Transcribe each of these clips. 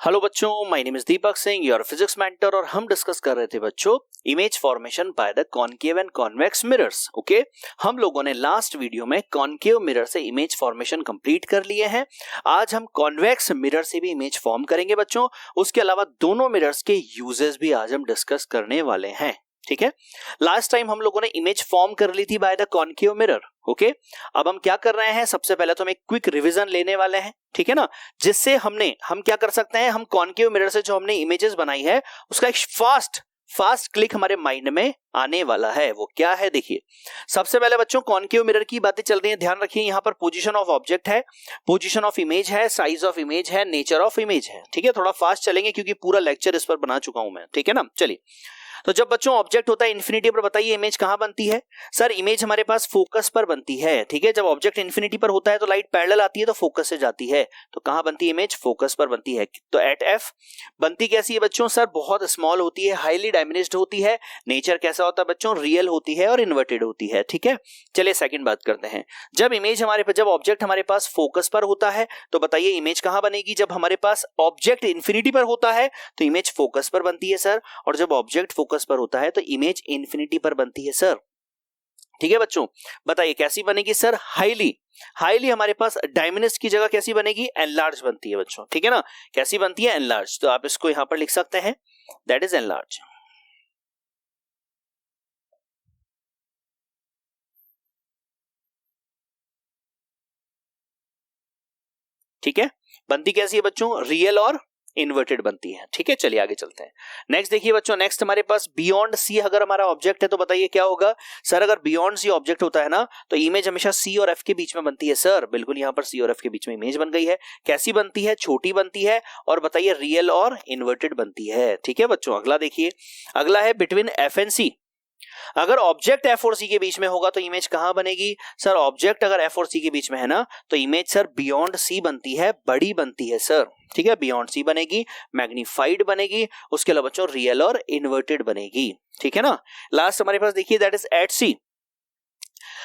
Hello बच्चों, my name is Deepak Singh, your physics mentor. और हम डिस्कस कर रहे थे बच्चों image formation by the concave and convex mirrors. Okay, हम लोगों ने लास्ट वीडियो में कॉनकेव मिरर से इमेज फॉर्मेशन कंप्लीट कर लिए हैं। आज हम कॉन्वेक्स मिरर से भी इमेज फॉर्म करेंगे बच्चों। उसके अलावा दोनों मिरर्स के यूजेस भी आज हम डिस्कस करने वाले हैं। ठीक है, लास्ट टाइम हम लोगों ने इमेज फॉर्म कर ली थी bye the concave mirror. Okay, अब हम क्या कर रहे हैं, सबसे पहले तो हम एक क्विक रिवीजन लेने वाले हैं। ठीक है ना, जिससे हम क्या कर सकते हैं, हम कॉनकेव मिरर से जो हमने इमेजेस बनाई है उसका एक फास्ट क्लिक हमारे माइंड में आने वाला है। वो क्या है देखिए, सबसे पहले बच्चों कॉनकेव मिरर की बातें चल रही हैं, ध्यान रखिए। यहां पर पोजीशन ऑफ ऑब्जेक्ट है, पोजीशन ऑफ इमेज है, साइज ऑफ इमेज है, नेचर ऑफ इमेज है। ठीक है, थोड़ा फास्ट चलेंगे क्योंकि पूरा लेक्चर इस पर बना चुका हूं मैं। ठीक है ना, चलिए। तो जब बच्चों ऑब्जेक्ट होता है इन्फिनिटी पर, बताइए इमेज कहां बनती है। सर इमेज हमारे पास फोकस पर बनती है। ठीक है, जब ऑब्जेक्ट इन्फिनिटी पर होता है तो लाइट पैरेलल आती है तो फोकस से जाती है। तो कहां बनती है इमेज, फोकस पर बनती है। तो एट एफ बनती कैसी है बच्चों, सर बहुत स्मॉल होती है, हाईली डायमिनिज्ड होती है। नेचर कैसा होता है बच्चों, रियल होती है और इन्वर्टेड होती है। ठीक है, चलिए सेकंड बात करते हैं। जब ऑब्जेक्ट हमारे पास फोकस पर होता है तो बताइए इमेज कहां बनेगी। जब हमारे पास ऑब्जेक्ट इन्फिनिटी पर होता है तो इमेज फोकस पर बनती है सर, और जब ऑब्जेक्ट फोकस पर होता है तो इमेज इन्फिनिटी पर बनती है सर। ठीक है बच्चों, बताइए कैसी बनेगी सर, हाईली हमारे पास डायमिनिज्ड की जगह कैसी बनेगी, एनलार्ज बनती है बच्चों। ठीक है ना, कैसी बनती है, एनलार्ज। तो आप इसको यहां पर लिख सकते हैं, दैट इज एनलार्ज। ठीक है, बनती कैसी है बच्चों, रियल और इन्वर्टेड बनती है। ठीक है, चलिए आगे चलते हैं। नेक्स्ट देखिए बच्चों, नेक्स्ट हमारे पास बियॉन्ड सी अगर हमारा ऑब्जेक्ट है तो बताइए क्या होगा। सर अगर बियॉन्ड सी ऑब्जेक्ट होता है ना तो इमेज हमेशा सी और एफ के बीच में बनती है सर। बिल्कुल, यहां पर सी और एफ के बीच में इमेज बन गई है। कैसी बनती है, छोटी बनती है, और बताइए रियल और इन्वर्टेड बनती है। ठीक है बच्चों, अगला देखिए, अगला है बिटवीन एफ एंड सी। अगर ऑब्जेक्ट एफ और सी के बीच में होगा तो इमेज कहां बनेगी। सर ऑब्जेक्ट अगर एफ और सी के बीच में है ना तो इमेज सर बियॉन्ड सी बनती है, बड़ी बनती है सर। ठीक है, बियॉन्ड सी बनेगी, मैग्नीफाइड बनेगी, उसके अलावा बच्चों रियल और इन्वर्टेड बनेगी। ठीक है ना, लास्ट हमारे पास देखिए that is at C.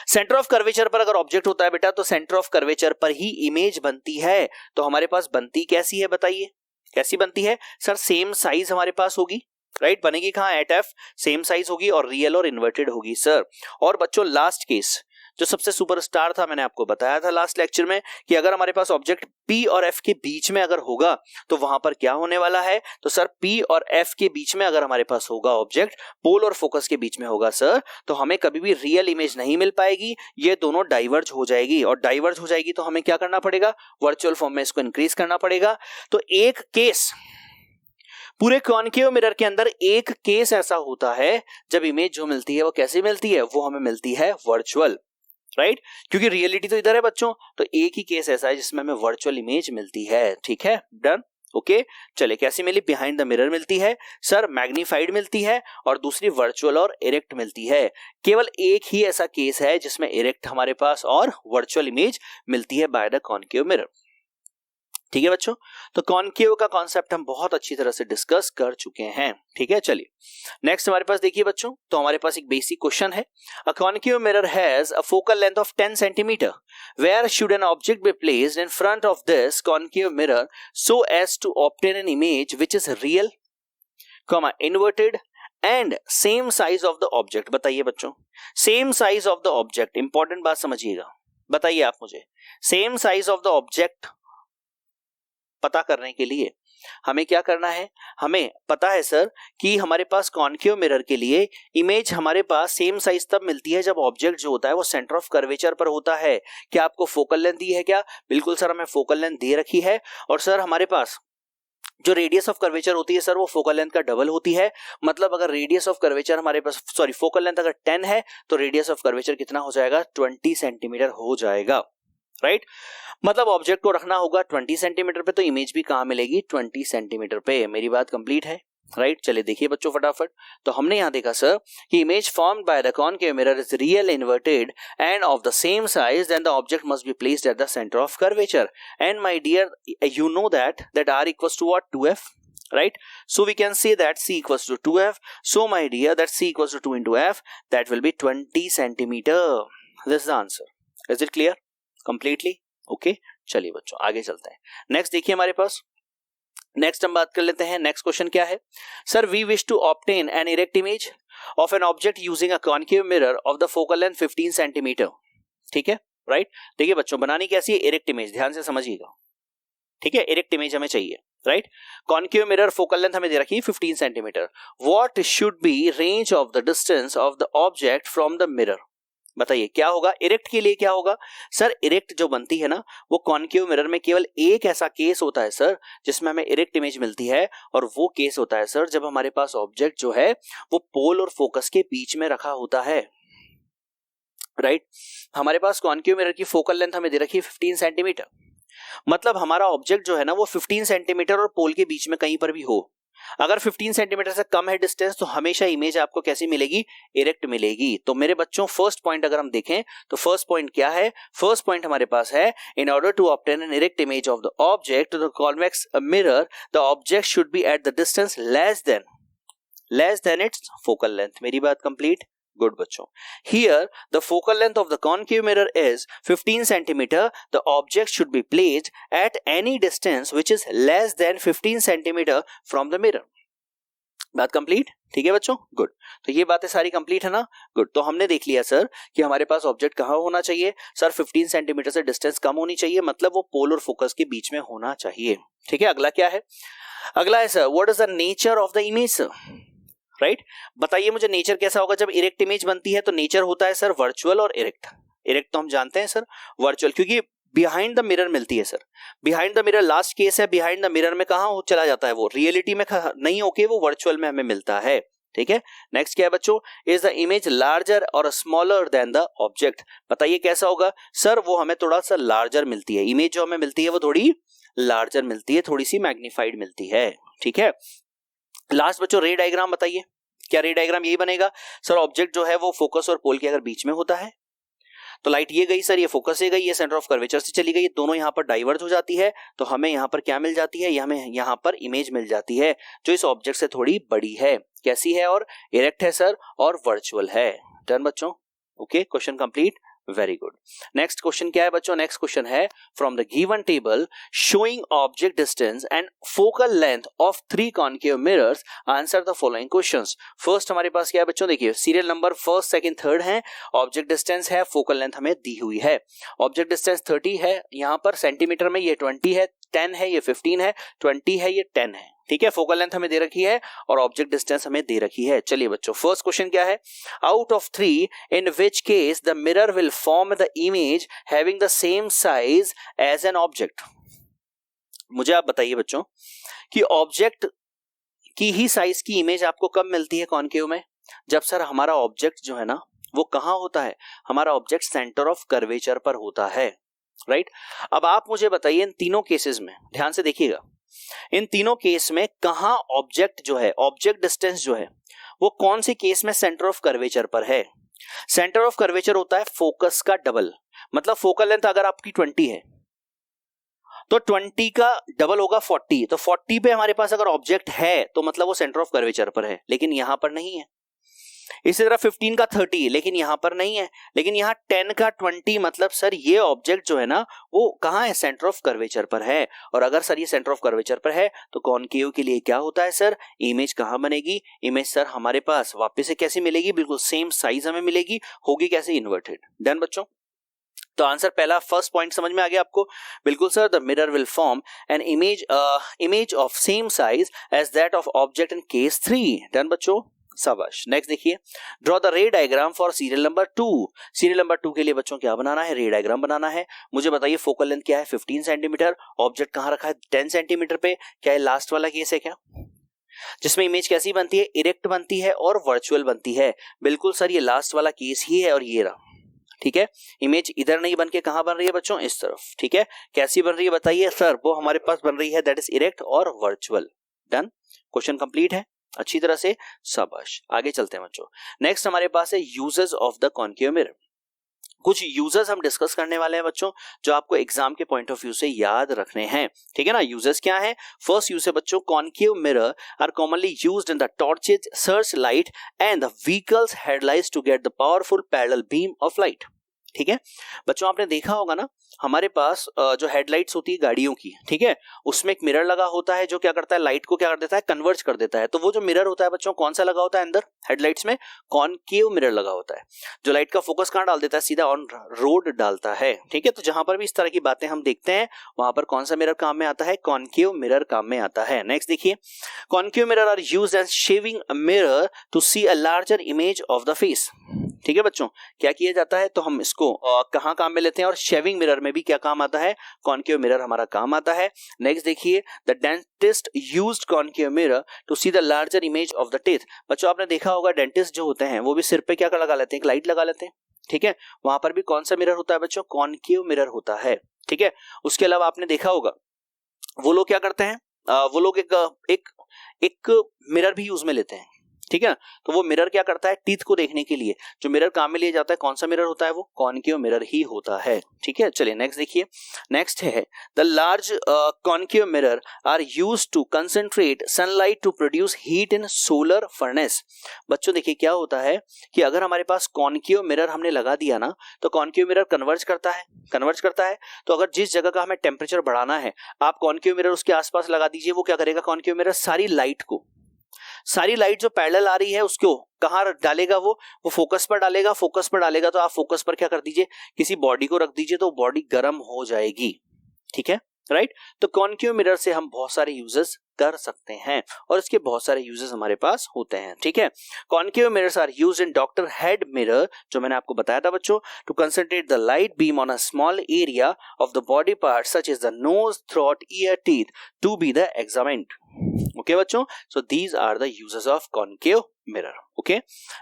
Centre of curvature पर अगर ऑब्जेक्ट होता है बेटा तो सेंटर ऑफ कर्वेचर पर ही इमेज बनती है। तो हमारे पास बनती कैसी है बताइए, कैसी बनती है सर, सेम साइज हमारे पास होगी, राइट। बनेगी कहां, एट एफ, सेम साइज होगी और रियल और इन्वर्टेड होगी सर। और बच्चों लास्ट केस जो सबसे सुपरस्टार था, मैंने आपको बताया था लास्ट लेक्चर में कि अगर हमारे पास ऑब्जेक्ट P और F के बीच में अगर होगा तो वहां पर क्या होने वाला है। तो सर P और F के बीच में अगर हमारे पास होगा ऑब्जेक्ट, पोल और फोकस के बीच में होगा सर, तो हमें कभी भी रियल इमेज नहीं मिल पाएगी। ये दोनों डाइवर्ज हो जाएगी, और डाइवर्ज हो जाएगी तो हमें क्या करना पड़ेगा, वर्चुअल फॉर्म में इसको इंक्रीज करना पड़ेगा। तो एक केस पूरे कॉनकेव मिरर के अंदर एक केस ऐसा होता है जब इमेज जो मिलती है वो कैसी मिलती है, वो हमें मिलती है वर्चुअल, राइट। क्योंकि रियलिटी तो इधर है बच्चों, तो एक ही केस ऐसा है जिसमें हमें वर्चुअल इमेज मिलती है। ठीक है, डन। ओके, चले कैसी मिली, बिहाइंड द मिरर मिलती है सर, मैग्नीफाइड मिलती है, और दूसरी वर्चुअल और इरेक्ट मिलती है। केवल एक ही ऐसा केस है जिसमें इरेक्ट हमारे पास और वर्चुअल इमेज मिलती है बाय द कॉनकेव मिरर। ठीक है बच्चों, तो कॉनकेव का कॉन्सेप्ट हम बहुत अच्छी तरह से डिस्कस कर चुके हैं। ठीक है, चलिए नेक्स्ट हमारे पास देखिए बच्चों, तो हमारे पास एक बेसिक क्वेश्चन है। A concave mirror has a focal length of 10 centimetre, where should an object be placed in front of this concave mirror so as to obtain an image which is real, inverted and same size of the object. बताइए बच्चों, same size of the object, important बात समझिएगा। बताइए आप मुझे, same size of the object पता करने के लिए हमें क्या करना है। हमें पता है सर कि हमारे पास कॉनकेव मिरर के लिए इमेज हमारे पास सेम साइज तब मिलती है जब ऑब्जेक्ट जो होता है वो सेंटर ऑफ कर्वेचर पर होता है। क्या आपको फोकल लेंथ दी है क्या, बिल्कुल सर हमें फोकल लेंथ दे रखी है। और सर हमारे पास जो रेडियस ऑफ कर्वेचर होती है सर वो फोकल लेंथ का डबल होती है। मतलब अगर रेडियस ऑफ कर्वेचर हमारे पास फोकल लेंथ अगर 10 है तो रेडियस ऑफ कर्वेचर कितना हो जाएगा, 20 सेंटीमीटर हो जाएगा, राइट। मतलब ऑब्जेक्ट को रखना होगा 20 सेंटीमीटर पे, तो इमेज भी कहां मिलेगी, 20 सेंटीमीटर पे। मेरी बात कंप्लीट है, राइट। चलिए देखिए बच्चों फटाफट, तो हमने यहां देखा सर कि image formed by the concave mirror is real, inverted and of the same size, then the object must be placed at the centre of curvature. And my dear, you know that r equals to what, 2f, right? So we can say that c equals to 2f. So my dear, that c equals to 2 into f, that will be 20 centimeter. This is the answer. Is it clear? Completely? Okay? चलिए बच्चों आगे चलते हैं। Next देखिए हमारे पास next हम बात कर लेते हैं, नेक्स्ट क्वेश्चन क्या है sir, we wish to obtain an erect image of an object using a concave mirror of the focal length 15 centimetre. ठीक है, राइट। देखिए बच्चों, बनानी कैसी है, इरेक्ट इमेज, ध्यान से समझिएगा। ठीक है, इरेक्ट इमेज हमें चाहिए, right. Concave mirror focal length हमें दे रखी है 15 centimetre. What should be range of the distance of the object from the mirror. बताइए क्या होगा इरेक्ट के लिए, क्या होगा सर। इरेक्ट जो बनती है ना, वो कॉन्केव मिरर में केवल एक ऐसा केस होता है सर जिसमें हमें इरेक्ट इमेज मिलती है, और वो केस होता है सर जब हमारे पास ऑब्जेक्ट जो है वो पोल और फोकस के बीच में रखा होता है, राइट। हमारे पास कॉन्केव मिरर की फोकल लेंथ हमें दे रखी है 15 सेंटीमीटर, मतलब हमारा ऑब्जेक्ट जो है ना वो 15 सेंटीमीटर और पोल के बीच में कहीं पर भी हो। अगर 15 सेंटीमीटर से कम है डिस्टेंस तो हमेशा इमेज आपको कैसी मिलेगी, इरेक्ट मिलेगी। तो मेरे बच्चों फर्स्ट पॉइंट अगर हम देखें तो फर्स्ट पॉइंट क्या है, फर्स्ट पॉइंट हमारे पास है in order to obtain an erect image of the object to the convex mirror the object should be at the distance less than its focal length. मेरी बात कंप्लीट, गुड बच्चों। Here the focal length of the concave mirror is 15 centimeter. The object should be placed at any distance which is less than 15 centimeter from the mirror. बात complete, ठीक है बच्चों, good. तो ये बातें सारी कंप्लीट है ना, गुड। तो हमने देख लिया सर कि हमारे पास ऑब्जेक्ट कहाँ होना चाहिए सर, 15 सेंटीमीटर से डिस्टेंस कम होनी चाहिए, मतलब वो पोल और फोकस के बीच में होना चाहिए। ठीक है, अगला क्या है, अगला है sir what is the nature of the image sir, right. बताइए मुझे नेचर कैसा होगा जब इरेक्ट इमेज बनती है। तो नेचर होता है सर वर्चुअल और इरेक्ट। इरेक्ट तो हम जानते हैं सर, वर्चुअल क्योंकि बिहाइंड द मिरर मिलती है sir. Behind the mirror last case है, बिहाइंड द मिरर में कहां हो चला जाता है, वो रियलिटी में नहीं होके वो वर्चुअल में हमें मिलता है। ठीक है, नेक्स्ट क्या है बच्चों, इज द इमेज लार्जर और स्मॉलर देन द ऑब्जेक्ट। बताइए कैसा होगा सर, वो हमें थोड़ा सा लार्जर मिलती है, इमेज जो हमें मिलती है वो थोड़ी लार्जर मिलती है, थोड़ी सी मैग्नीफाइड मिलती है। ठीक है, लास्ट बच्चों रे डायग्राम बताइए, क्या रे डायग्राम यही बनेगा सर, ऑब्जेक्ट जो है वो फोकस और पोल के अगर बीच में होता है तो लाइट ये गई सर, ये फोकस से गई, ये सेंटर ऑफ कर्वेचर से चली गई, दोनों यहां पर डाइवर्ज हो जाती है, तो हमें यहां पर क्या मिल जाती है, हमें यहां पर इमेज मिल जाती है जो इस ऑब्जेक्ट से थोड़ी बड़ी है। कैसी है, और इरेक्ट है सर, और वर्चुअल है। डन बच्चों, okay, question complete, very good. Next question क्या है बच्चों, नेक्स्ट क्वेश्चन है from the given table showing object distance and focal length of 3 concave mirrors answer the following questions. First हमारे पास क्या है बच्चों, देखिए serial number first second third है, ऑब्जेक्ट डिस्टेंस है, फोकल लेंथ हमें दी हुई है। ऑब्जेक्ट डिस्टेंस 30 है यहां पर सेंटीमीटर में, ये 20 है, 10 है, ये 15 है, 20 है, ये 10 है। ठीक है, फोकल लेंथ हमें दे रखी है और ऑब्जेक्ट डिस्टेंस हमें दे रखी है। चलिए बच्चों, फर्स्ट क्वेश्चन क्या है, out of 3 in which case the mirror will form the image having the same size as an object. मुझे आप बताइए बच्चों कि ऑब्जेक्ट की ही साइज की इमेज आपको कब मिलती है कॉन्केव में, जब सर हमारा ऑब्जेक्ट जो है ना वो कहां होता है, हमारा ऑब्जेक्ट सेंटर ऑफ कर्वेचर पर होता है, राइट। अब आप मुझे बताइए इन तीनों केसेस में, ध्यान से देखिएगा, इन तीनों केस में कहां ऑब्जेक्ट जो है, ऑब्जेक्ट डिस्टेंस जो है वो कौन से केस में सेंटर ऑफ कर्वेचर पर है। सेंटर ऑफ कर्वेचर होता है फोकस का डबल, मतलब फोकल लेंथ अगर आपकी 20 है तो 20 का डबल होगा 40, तो 40 पे हमारे पास अगर ऑब्जेक्ट है तो मतलब वो सेंटर ऑफ कर्वेचर पर है, लेकिन यहां पर नहीं है। इसी तरह 15 का 30 लेकिन यहां पर नहीं है, लेकिन यहां 10 का 20, मतलब सर ये ऑब्जेक्ट जो है ना वो कहां है, सेंटर ऑफ कर्वेचर पर है। और अगर सर ये सेंटर ऑफ कर्वेचर पर है तो कॉन्केव के लिए क्या होता है सर, इमेज कहां बनेगी, इमेज सर हमारे पास वापस से कैसी मिलेगी, बिल्कुल सेम साइज हमें मिलेगी, होगी कैसे, इन्वर्टेड। डन बच्चों, तो आंसर पहला फर्स्ट पॉइंट समझ में आ गया आपको, बिल्कुल sir, the mirror will form an image of same size as that of object in case 3। Done बच्चों, शाबाश। नेक्स्ट देखिए, draw the ray diagram for serial number 2। Serial number 2 के लिए बच्चों क्या बनाना है, रे डायग्राम बनाना है। मुझे बताइए फोकल लेंथ क्या है, 15 सेंटीमीटर, ऑब्जेक्ट कहां रखा है, 10 सेंटीमीटर पे। क्या है लास्ट वाला केस है क्या, जिसमें इमेज कैसी बनती है, इरेक्ट बनती है और वर्चुअल बनती है। बिल्कुल सर, ये लास्ट वाला केस ही है और ये रहा। ठीक है, इमेज इधर नहीं बन के कहां बन रही है बच्चों, इस तरफ। ठीक है, कैसी बन रही है बताइए सर, वो हमारे पास बन रही है दैट इज इरेक्ट और वर्चुअल। डन, क्वेश्चन कंप्लीट है अच्छी तरह से, शाबाश। आगे चलते हैं बच्चों, नेक्स्ट हमारे पास है uses of the concave mirror. कुछ यूजेस हम डिस्कस करने वाले हैं बच्चों जो आपको एग्जाम के पॉइंट ऑफ व्यू से याद रखने हैं। ठीक है ना, यूजेस क्या है, फर्स्ट यूज है बच्चों, concave mirror are commonly used in the torches, search light and the vehicles headlights to get the powerful parallel beam of light. ठीक है बच्चों, आपने देखा होगा ना हमारे पास जो हेडलाइट्स होती है गाड़ियों की, ठीक है, उसमें एक मिरर लगा होता है जो क्या करता है, लाइट को क्या कर देता है, कन्वर्ज कर देता है। तो वो जो मिरर होता है बच्चों कौन सा लगा होता है अंदर हेडलाइट्स में, कॉनकेव मिरर लगा होता है, जो लाइट का फोकस कहां डाल देता है, सीधा ऑन रोड डालता है। ठीक है, तो जहां पर भी इस तरह की बातें हम देखते हैं वहां पर कौन सा मिरर काम में आता है, कॉनकेव मिरर काम में आता है। नेक्स्ट देखिए, concave mirror are used as shaving a mirror to see a larger image of the face. ठीक है बच्चों, क्या किया जाता है, तो हम इसको कहां काम में लेते हैं, और शेविंग मिरर में भी क्या काम आता है, कॉनकेव मिरर हमारा काम आता है। नेक्स्ट देखिए, the dentist used concave mirror to see the larger image of the teeth. बच्चों आपने देखा होगा डेंटिस्ट जो होते हैं वो भी सिर पे क्या लगा लेते हैं, एक लाइट लगा लेते हैं। ठीक है, वहां पर भी कौन सा मिरर होता है बच्चों, कॉनकेव मिरर होता है। ठीक है, उसके अलावा आपने देखा होगा वो लोग क्या करते हैं, वो लोग एक मिरर भी यूज में लेते हैं। ठीक है, तो वो मिरर क्या करता है, टीथ को देखने के लिए जो मिरर काम में लिया जाता है, कौन सा मिरर होता है, वो कॉनकेव मिरर ही होता है। ठीक है, चलिए नेक्स्ट देखिए, नेक्स्ट है the large concave mirror are used to concentrate sunlight to produce heat in solar furnace. बच्चों देखिए क्या होता है कि अगर हमारे पास कॉनकेव मिरर हमने लगा दिया ना, तो कॉनकेव मिरर कन्वर्ज करता है। तो अगर जिस जगह का हमें टेम्परेचर बढ़ाना है, आप कॉनकेव मिरर उसके आसपास लगा दीजिए, वो क्या करेगा, कॉनकेव मिरर सारी लाइट जो पैरेलल आ रही है उसको कहां डालेगा, वो फोकस पर डालेगा। तो आप फोकस पर क्या कर दीजिए, किसी बॉडी को रख दीजिए, तो बॉडी गर्म हो जाएगी। ठीक है, राइट। तो कॉनकेव मिरर से हम बहुत सारे यूजेस कर सकते हैं और इसके बहुत सारे यूजेस हमारे पास होते हैं। ठीक है, concave mirrors are used in doctor head mirror, जो मैंने आपको बताया था बच्चों, to concentrate the light beam on a small area of the body part such as the nose, throat, ear, teeth to be the examined. Okay बच्चों, so these are the uses of concave mirror. Okay,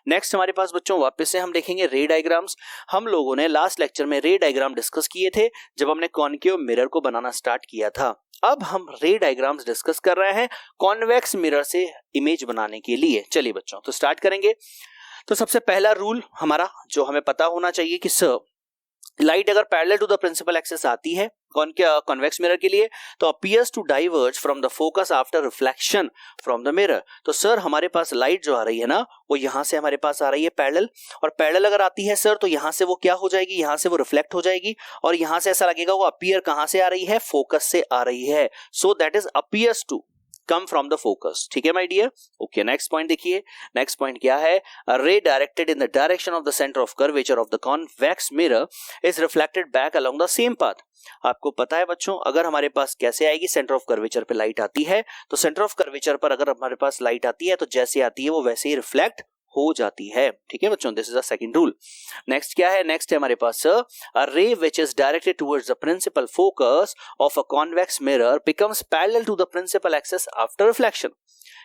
next हमारे पास बच्चों वापस से हम देखेंगे रे diagrams. हम लोगों ने लास्ट लेक्चर में रे डायग्राम डिस्कस किए थे जब हमने कॉनकेव मिरर को बनाना स्टार्ट किया था। अब हम रे डायग्राम्स डिस्कस कर रहे हैं कॉन्वेक्स मिरर से इमेज बनाने के लिए। चलिए बच्चों, तो स्टार्ट करेंगे। तो सबसे पहला रूल हमारा जो हमें पता होना चाहिए कि सर लाइट अगर parallel to the principal axis आती है कॉन्वेक्स मिरर के लिए, तो appears to diverge from the focus after reflection from the mirror. तो सर हमारे पास लाइट जो आ रही है ना, वो यहां से हमारे पास आ रही है पैरेलल, और पैरेलल अगर आती है सर तो यहां से वो क्या हो जाएगी, यहां से वो रिफ्लेक्ट हो जाएगी, और यहां से ऐसा लगेगा वो अपीयर कहां से आ रही है, फोकस से आ रही है। So that is appears to come from the focus. ठीक है my dear. Okay, next point देखिए, नेक्स्ट पॉइंट क्या है, a ray directed in the direction of the centre of curvature of the convex mirror is reflected back along the same path. आपको पता है बच्चों, अगर हमारे पास कैसे आएगी, सेंटर ऑफ कर्वेचर पे लाइट आती है, तो सेंटर ऑफ कर्वेचर पर अगर हमारे पास लाइट आती है तो जैसे आती है वो वैसे ही रिफ्लेक्ट हो जाती है। ठीक है बच्चों, this is the second rule. Next क्या है, नेक्स्ट है हमारे पास a ray which is directed towards the principal focus of a convex mirror becomes parallel to the principal axis after reflection.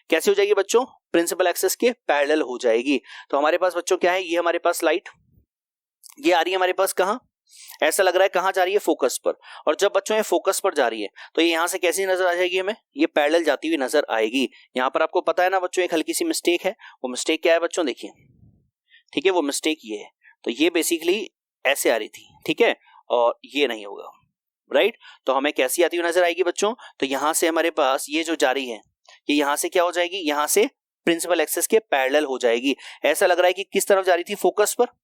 कैसे हो जाएगी बच्चों, प्रिंसिपल एक्सिस के पैरेलल हो जाएगी। तो हमारे पास बच्चों क्या है, ये हमारे पास लाइट ये आ रही है हमारे पास कहां, ऐसा लग रहा है कहां जा रही है, फोकस पर, और जब बच्चों ये फोकस पर जा रही है तो ये यहां से कैसी नजर आ जाएगी हमें, ये पैरेलल जाती हुई नजर आएगी। यहां पर आपको पता है ना बच्चों, एक हल्की सी मिस्टेक है, वो मिस्टेक क्या है बच्चों, देखिए। ठीक है, वो मिस्टेक ये है, तो ये बेसिकली ऐसे आ रही थी, ठीक है, और ये नहीं होगा, राइट। तो हमें कैसी आती हुई नजर आएगी बच्चों, तो यहां से हमारे पास ये जो जा रही है, ये यहां से क्या हो जाएगी, यहां से प्रिंसिपल एक्सिस के पैरेलल हो जाएगी। ऐसा लग रहा है कि किस तरफ जा रही थी, फोकस पर,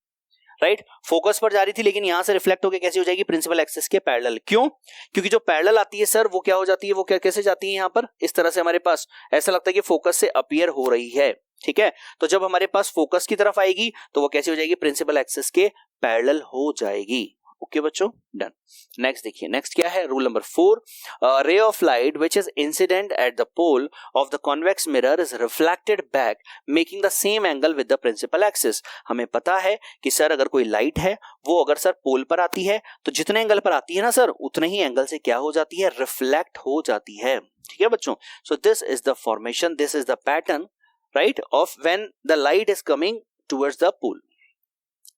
राइट, फोकस पर जा रही थी, लेकिन यहां से रिफ्लेक्ट होकर कैसी हो जाएगी, प्रिंसिपल एक्सिस के पैरेलल। क्यों, क्योंकि जो पैरेलल आती है सर वो क्या हो जाती है, वो क्या कैसे जाती है, यहां पर इस तरह से हमारे पास ऐसा लगता है कि फोकस से अपीयर हो रही है। ठीक है, तो जब हमारे पास फोकस की तरफ आएगी तो वो कैसी हो जाएगी, प्रिंसिपल एक्सिस के पैरेलल हो जाएगी। ओके बच्चों, डन। नेक्स्ट देखिए, नेक्स्ट क्या है, rule number 4, ray of light which is incident at the pole of the convex mirror is reflected back making the same angle with the principal axis. हमें पता है कि सर अगर कोई लाइट है वो अगर सर पोल पर आती है तो जितने एंगल पर आती है ना सर, उतने ही एंगल से क्या हो जाती है, रिफ्लेक्ट हो जाती है। ठीक है बच्चों, so this is the formation, this is the pattern, right, of when the light is coming towards the pole.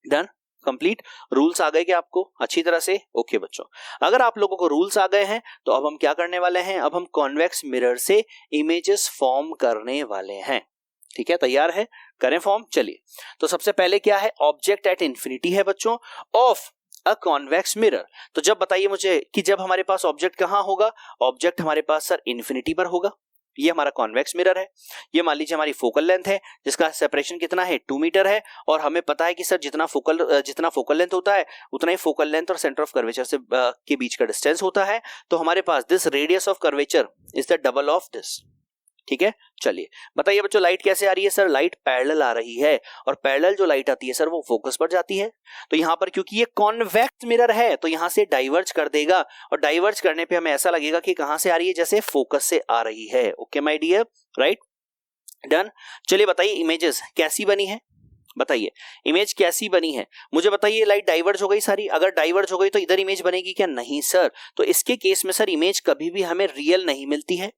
Done, complete. Rules आ गए क्या आपको अच्छी तरह से? ओके बच्चों, अगर आप लोगों को रूल्स आ गए हैं तो अब हम क्या करने वाले हैं, अब हम कॉन्वेक्स मिरर से इमेजेस फॉर्म करने वाले हैं। ठीक है, तैयार है, करें फॉर्म। चलिए, तो सबसे पहले क्या है, ऑब्जेक्ट एट इंफिनिटी है बच्चों ऑफ अ कॉन्वेक्स मिरर। तो जब बताइए मुझे कि जब हमारे पास ऑब्जेक्ट कहां होगा, ऑब्जेक्ट हमारे पास सर इंफिनिटी पर होगा। ये हमारा कॉन्वेक्स मिरर है, ये मान लीजिए हमारी फोकल लेंथ है जिसका सेपरेशन कितना है 2 मीटर है, और हमें पता है कि सर जितना फोकल लेंथ होता है उतना ही फोकल लेंथ और सेंटर ऑफ कर्वेचर से के बीच का डिस्टेंस होता है। तो हमारे पास this radius of curvature is the double of this. ठीक है, चलिए बताइए बच्चों लाइट कैसे आ रही है? सर लाइट पैरेलल आ रही है, और पैरेलल जो लाइट आती है सर वो फोकस पर जाती है। तो यहां पर क्योंकि ये कॉन्वेक्स मिरर है तो यहां से डाइवर्ज कर देगा, और डाइवर्ज करने पे हमें ऐसा लगेगा कि कहां से आ रही है, जैसे फोकस से आ रही है। Okay my dear, right, done. चलिए बताइए इमेजेस कैसी बनी है, बताइए इमेज कैसी बनी है, मुझे बताइए। लाइट डाइवर्ज हो गई सारी, अगर डाइवर्ज हो गई तो इधर इमेज बनेगी क्या? नहीं सर। तो इसके केस में सर इमेज कभी भी हमें रियल नहीं मिलती है,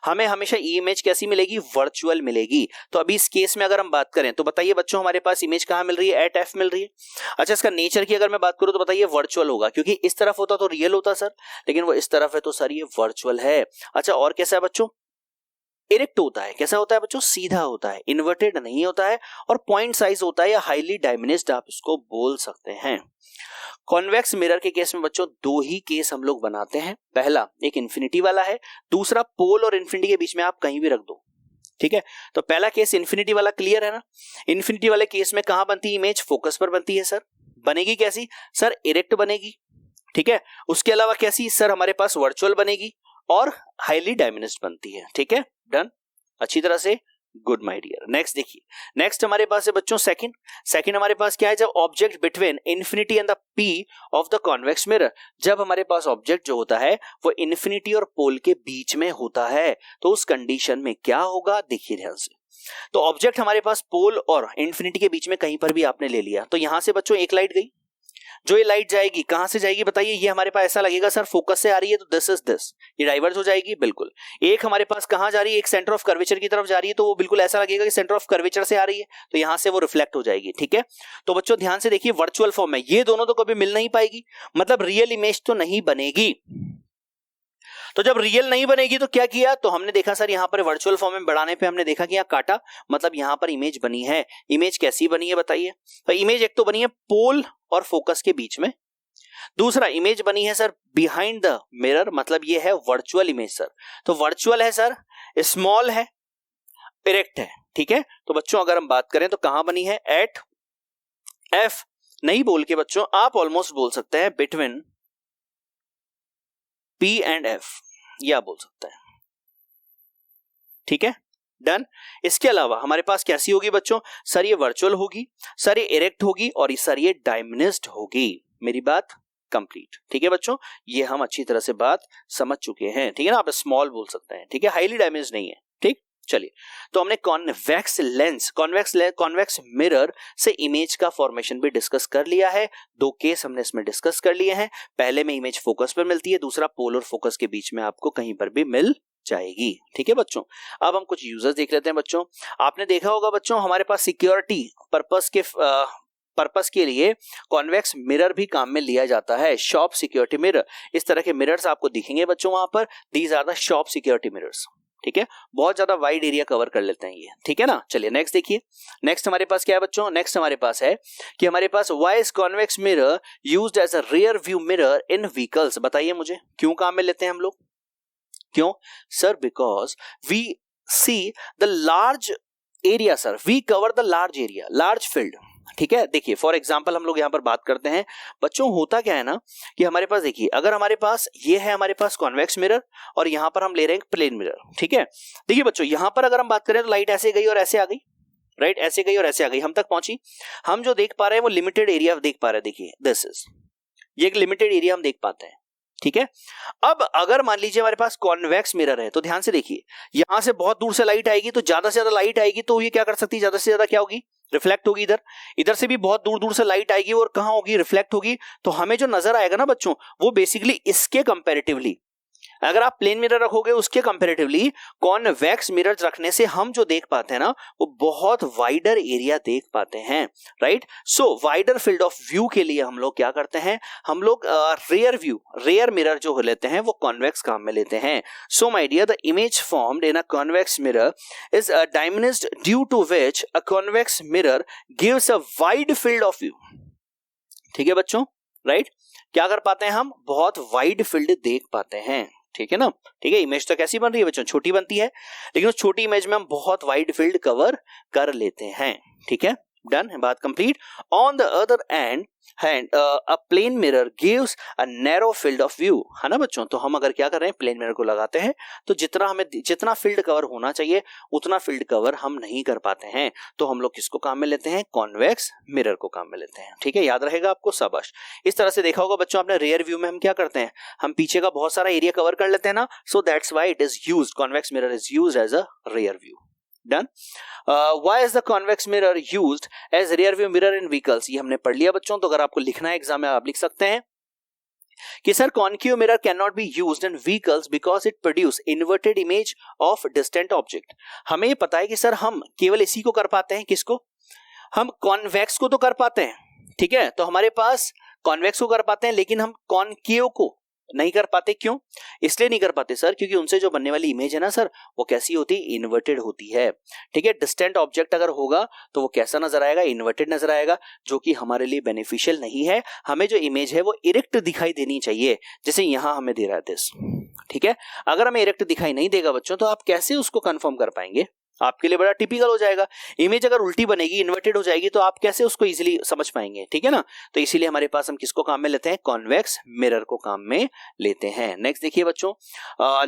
हमें हमेशा इमेज कैसी मिलेगी? वर्चुअल मिलेगी। तो अभी इस केस में अगर हम बात करें तो बताइए बच्चों हमारे पास इमेज कहां मिल रही है? एट एफ मिल रही है। अच्छा, इसका नेचर की अगर मैं बात करूं तो बताइए वर्चुअल होगा, क्योंकि इस तरफ होता तो रियल होता सर, लेकिन वो इस तरफ है तो सर ये वर्चुअल है। अच्छा, और कैसा है बच्चों? इरेक्ट होता है। कैसा होता है बच्चों? सीधा होता है, इन्वर्टेड नहीं होता है, और पॉइंट साइज होता है या हाईली डायमिनिस्ड आप इसको बोल सकते हैं। कॉन्वेक्स मिरर के केस में बच्चों दो ही केस हम लोग बनाते हैं। पहला एक इन्फिनिटी वाला है, दूसरा पोल और इन्फिनिटी के बीच में आप कहीं भी रख दो। ठीक है, तो पहला केस इन्फिनिटी वाला क्लियर है ना? इन्फिनिटी वाले केस में कहां बनती है इमेज? फोकस पर बनती है सर। बनेगी कैसी? सर इरेक्ट बनेगी। ठीक है, उसके अलावा कैसी? सर हमारे पास वर्चुअल बनेगी और हाईली डायमिनिस्ड बनती है। ठीक है, डन, अच्छी तरह से, गुड माय डियर। नेक्स्ट देखिए, नेक्स्ट हमारे पास है बच्चों सेकंड हमारे पास क्या है? जब object between infinity and the P of the convex mirror, जब हमारे पास ऑब्जेक्ट जो होता है वो इन्फिनिटी और पोल के बीच में होता है, तो उस कंडीशन में क्या होगा? देखिए ध्यान से। तो ऑब्जेक्ट हमारे पास पोल और इन्फिनिटी के बीच में कहीं पर भी आपने ले लिया, तो यहां से बच्चों एक लाइट गई, जो ये लाइट जाएगी कहां से जाएगी बताइए? ये हमारे पास ऐसा लगेगा सर फोकस से आ रही है, तो दिस इज दिस, ये डाइवर्ज हो जाएगी बिल्कुल। एक हमारे पास कहां जा रही है? एक सेंटर ऑफ कर्वेचर की तरफ जा रही है, तो वो बिल्कुल ऐसा लगेगा कि सेंटर ऑफ कर्वेचर से आ रही है, तो यहां से वो रिफ्लेक्ट हो जाएगी। ठीक है, तो बच्चों ध्यान से देखिए, वर्चुअल फॉर्म में ये दोनों तो कभी मिल नहीं पाएगी, मतलब रियल इमेज तो नहीं बनेगी। तो जब रियल नहीं बनेगी तो क्या किया? तो हमने देखा सर यहां पर वर्चुअल फॉर्म में बढ़ाने पे हमने देखा कि यहां काटा, मतलब यहां पर इमेज बनी है। इमेज कैसी बनी है बताइए? तो इमेज एक तो बनी है पोल और फोकस के बीच में, दूसरा इमेज बनी है सर बिहाइंड द मिरर, मतलब ये है वर्चुअल इमेज सर। तो वर्चुअल है सर, स्मॉल है, इरेक्ट है। ठीक है, तो बच्चों अगर हम बात करें तो कहां बनी है? एट एफ नहीं बोल के बच्चों आप ऑलमोस्ट बोल सकते हैं बिटवीन पी एंड एफ, ये आप बोल सकते हैं। ठीक है, डन। इसके अलावा हमारे पास कैसी होगी बच्चों? सर ये वर्चुअल होगी, सर ये इरेक्ट होगी, और सर ये डायमिनिस्ड होगी। मेरी बात कंप्लीट। ठीक है बच्चों, ये हम अच्छी तरह से बात समझ चुके हैं। ठीक है ना, आप स्मॉल बोल सकते हैं। ठीक है, हाईली डैमेज नहीं है। ठीक, चलिए तो हमने कॉन्वेक्स लेंस, कॉन्वेक्स मिरर से इमेज का फॉर्मेशन भी डिस्कस कर लिया है। दो केस हमने इसमें डिस्कस कर लिए हैं। पहले में इमेज फोकस पर मिलती है, दूसरा पोल और फोकस के बीच में आपको कहीं पर भी मिल जाएगी। ठीक है बच्चों, अब हम कुछ यूजर्स देख लेते हैं। बच्चों आपने देखा होगा बच्चों हमारे पास सिक्योरिटी पर्पस के लिए कॉन्वेक्स मिरर भी काम में लिया जाता है। शॉप सिक्योरिटी मिरर, इस तरह के मिरर्स आपको दिखेंगे बच्चों वहां पर। These are the shop security mirrors. ठीक है, बहुत ज्यादा वाइड एरिया कवर कर लेते हैं ये। ठीक है ना, चलिए नेक्स्ट देखिए। नेक्स्ट हमारे पास क्या है बच्चों? नेक्स्ट हमारे पास है कि हमारे पास why is convex mirror used as a rear view mirror in vehicles. बताइए मुझे, क्यों काम में लेते हैं हम लोग? क्यों sir? Because we see the large area sir, we cover the large area, large field. ठीक है, देखिए फॉर एग्जांपल हम लोग यहां पर बात करते हैं बच्चों, होता क्या है ना कि हमारे पास देखिए, अगर हमारे पास ये है हमारे पास कॉन्वेक्स मिरर और यहां पर हम ले रहे हैं प्लेन मिरर। ठीक है, देखिए बच्चों यहां पर अगर हम बात करें तो लाइट ऐसे गई और ऐसे आ गई, राइट, ऐसे गई और ऐसे आ गई, हम तक पहुंची। हम जो देख पा रहे हैं वो लिमिटेड एरिया देख पा रहे हैं। देखिए दिस इज, ये एक लिमिटेड एरिया हम देख पाते हैं। ठीक है, अब अगर मान लीजिए हमारे पास कॉन्वेक्स मिरर है तो ध्यान से देखिए, यहां से बहुत दूर से लाइट आएगी, तो ज्यादा से ज्यादा लाइट आएगी तो ये क्या कर सकती है? ज्यादा से ज्यादा क्या होगी? रिफ्लेक्ट होगी। इधर से भी बहुत दूर दूर से लाइट आएगी और कहां होगी? रिफ्लेक्ट होगी। तो हमें जो नजर आएगा ना बच्चों, वो बेसिकली इसके कंपैरेटिवली, अगर आप प्लेन मिरर रखोगे उसके कंपैरेटिवली कॉन्वेक्स मिरर्स रखने से हम जो देख पाते हैं ना वो बहुत वाइडर एरिया देख पाते हैं। Right, so wider field of view के लिए हम लोग क्या करते हैं? हम लोग रेयर मिरर जो लेते हैं वो कॉन्वेक्स काम में लेते हैं। So my dear, the image formed in a convex mirror is diminished due to which a convex mirror gives a wide field of view. ठीक है बच्चों, राइट, क्या कर पाते हैं हम? बहुत वाइड फील्ड देख पाते हैं। ठीक है ना, ठीक है। इमेज तो कैसी बन रही है बच्चों, छोटी बनती है, लेकिन उस छोटी इमेज में हम बहुत वाइड फील्ड कवर कर लेते हैं, ठीक है। डन है, बात complete. On the other end a plain mirror gives a narrow field of view, है ना बच्चों। तो हम अगर क्या कर रहे हैं, प्लेन मिरर को लगाते हैं तो जितना फील्ड कवर होना चाहिए उतना फील्ड कवर हम नहीं कर पाते हैं, तो हम लोग किसको काम में लेते हैं, कॉन्वेक्स मिरर को काम में लेते हैं, ठीक है। याद रहेगा आपको, शाबाश। इस तरह से देखा होगा बच्चों आपने, रियर व्यू में हम क्या करते हैं, हम पीछे का बहुत सारा एरिया कवर कर लेते हैं ना, so that's why it is used, convex mirror is used as a rear view. Done. Why is the convex mirror used as rear view mirror in vehicles, ये हमने पढ़ लिया बच्चों। तो अगर आपको लिखना है एग्जाम में, आप लिख सकते हैं कि sir concave mirror can not be used in vehicles because it produce inverted image of distant object. हमें पता है कि सर हम केवल इसी को कर पाते हैं, किसको, हम कॉन्वेक्स को तो कर पाते हैं, ठीक है। तो हमारे पास कॉन्वेक्स को कर पाते हैं, लेकिन हम कॉन्केव को नहीं कर पाते। क्यों, इसलिए नहीं कर पाते सर, क्योंकि उनसे जो बनने वाली इमेज है ना सर, वो कैसी होती है, इन्वर्टेड होती है, ठीक है। डिस्टेंट ऑब्जेक्ट अगर होगा तो वो कैसा नजर आएगा, इन्वर्टेड नजर आएगा, जो कि हमारे लिए बेनिफिशियल नहीं है। हमें जो इमेज है वो इरेक्ट दिखाई देनी चाहिए, जैसे यहां हमें दे रहा है दिस, ठीक है। अगर हमें इरेक्ट दिखाई नहीं देगा बच्चों, तो आप कैसे उसको कंफर्म कर पाएंगे, आपके लिए बड़ा टिपिकल हो जाएगा। इमेज अगर उल्टी बनेगी, इन्वर्टेड हो जाएगी, तो आप कैसे उसको इजीली समझ पाएंगे, ठीक है ना। तो इसीलिए हमारे पास हम किसको काम में लेते हैं, कॉन्वेक्स मिरर को काम में लेते हैं। नेक्स्ट देखिए बच्चों,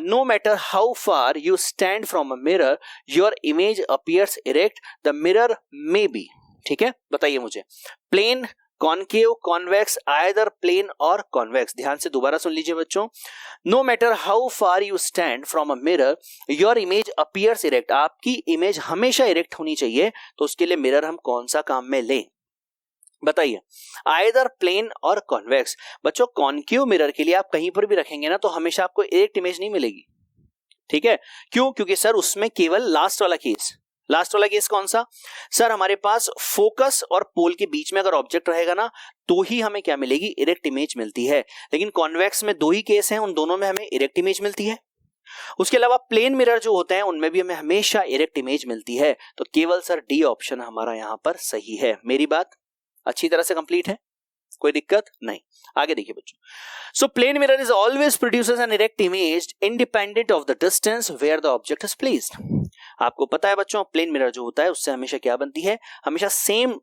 no matter how far you stand from a mirror your image appears erect, the mirror may be, ठीक है। बताइए मुझे, plane, concave, convex, either plane और कॉन्वेक्स। ध्यान से दोबारा सुन लीजिए बच्चों, no matter how far you stand from a mirror your image appears erect, आपकी इमेज हमेशा इरेक्ट होनी चाहिए। तो उसके लिए मिरर हम कौन सा काम में लें, बताइए, आइदर प्लेन और कॉन्वेक्स। बच्चों कॉन्केव मिरर के लिए आप कहीं पर भी रखेंगे ना, तो हमेशा आपको इरेक्ट इमेज नहीं मिलेगी, ठीक है। क्यों, क्योंकि सर उसमें केवल लास्ट वाला केस कौन सा, सर हमारे पास फोकस और पोल के बीच में अगर ऑब्जेक्ट रहेगा ना, तो ही हमें क्या मिलेगी, इरेक्ट इमेज मिलती है। लेकिन कॉन्वेक्स में 2 ही केस हैं, उन दोनों में हमें इरेक्ट इमेज मिलती है। उसके अलावा प्लेन मिरर जो होते हैं उनमें भी हमें हमेशा इरेक्ट इमेज मिलती है। तो केवल सर डी ऑप्शन हमारा यहां पर सही है। मेरी बात अच्छी तरह से कंप्लीट है, कोई दिक्कत नहीं। आगे देखिए बच्चों, so plane mirror is always produces an erect image independent of the distance where the object is placed. आपको पता है बच्चों, प्लेन मिरर जो होता है उससे हमेशा क्या बनती है, हमेशा सेम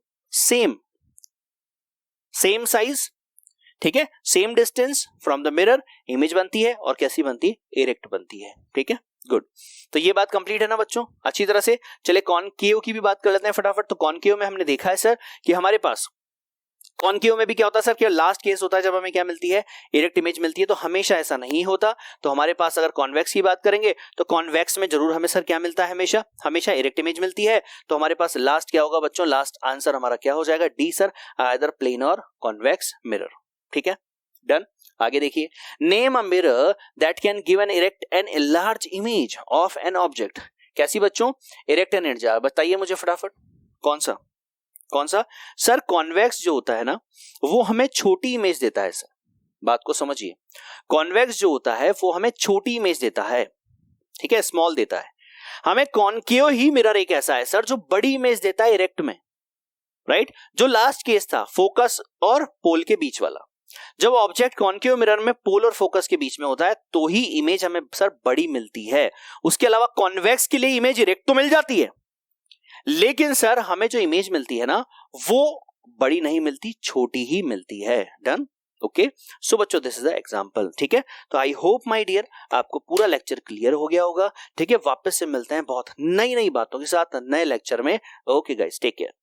साइज, ठीक है, same distance from the mirror image बनती है, और कैसी बनती है, इरेक्ट बनती है, ठीक है। गुड, तो ये बात कंप्लीट है ना बच्चों, अच्छी तरह से। चले कॉन्केव की भी बात कर लेते हैं फटाफट। तो कॉन्केव में हमने देखा है सर कि हमारे पास कॉन्केव में भी क्या होता है सर, कि लास्ट केस होता है जब हमें क्या मिलती है, इरेक्ट इमेज मिलती है। तो हमेशा ऐसा नहीं होता। तो हमारे पास अगर कॉन्वेक्स की बात करेंगे तो कॉन्वेक्स में जरूर हमें सर क्या मिलता है, हमेशा इरेक्ट इमेज मिलती है। तो हमारे पास लास्ट क्या होगा बच्चों, लास्ट आंसर हमारा क्या हो जाएगा, डी सर, आइदर प्लेन और कॉन्वेक्स मिरर, ठीक है। डन। आगे देखिए, name a mirror that can give an erect and a large image of an object. कैसी बच्चों, इरेक्ट एंड इरेक्ट, बताइए मुझे फटाफट, कौन सा सर, कॉन्वेक्स जो होता है ना, वो हमें छोटी इमेज देता है सर, बात को समझिए। कॉन्वेक्स जो होता है वो हमें छोटी इमेज देता है, ठीक है, स्मॉल देता है। हमें कॉन्केव ही मिरर एक ऐसा है सर जो बड़ी इमेज देता है इरेक्ट में, राइट। जो लास्ट केस था फोकस और पोल के बीच वाला, जब ऑब्जेक्ट कॉन्केव मिरर में पोल और फोकस के बीच में होता है तो ही इमेज हमें सर बड़ी मिलती है। उसके अलावा कॉन्वेक्स के लिए इमेज इरेक्ट तो मिल जाती है, लेकिन सर हमें जो इमेज मिलती है ना, वो बड़ी नहीं मिलती, छोटी ही मिलती है। Done, okay. सो बच्चों दिस इज द एग्जांपल, ठीक है। तो आई होप माय डियर आपको पूरा लेक्चर क्लियर हो गया होगा, ठीक है। वापस से मिलते हैं बहुत नई बातों के साथ नए लेक्चर में। Okay guys, take care.